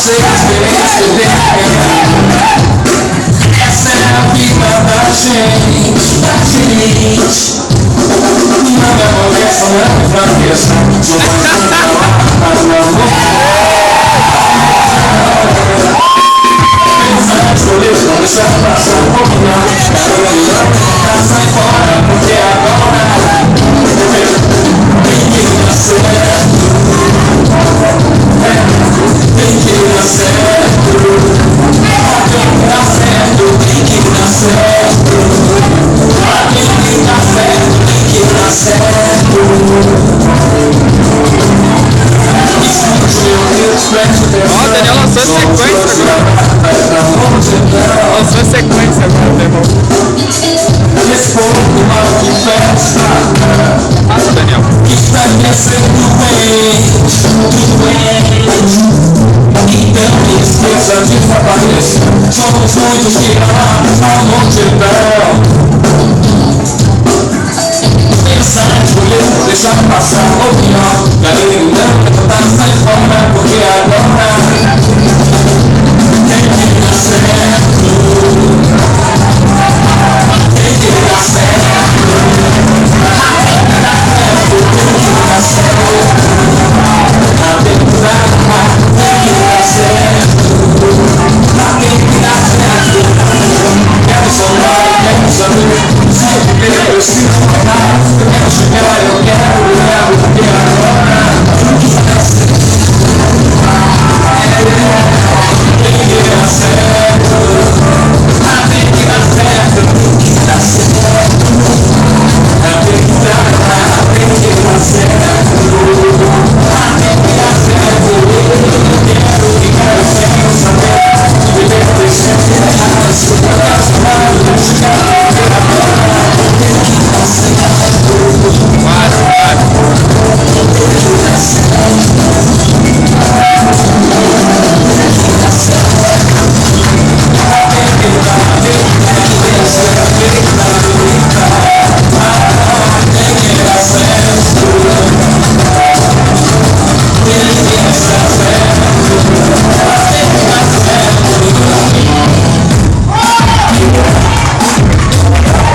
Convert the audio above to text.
sei as experiências que eu tenho. Essa é a vida da gente. Não é molesta, não é fraqueza. Sou mais um trabalho, mas não vou. Escolher não deixar passar um pouco não. Quero melhor pra sair fora, porque agora tem que dar certo. Tem que dar certo. Tem que dar certo, tem que dar certo. Tem que dar certo, tem que dar certo. Ó, Daniel lançou sequência agora. Lançou sequência agora, meu irmão. Esse povo mal de festa. Passa, Daniel. Está quer ser doente. Então esqueça de desaparecer. Somos muitos que amamos a multidão. Pensar em escolher, deixar passar a opinião. Galera, não, tentar sair fora, porque agora tem que dar certo. Tem que dar certo. Tem que dar certo. A temporada tem que dar certo. Tem que dar certo. Quero sonar, quero saber. Se eu preciso falar, eu quero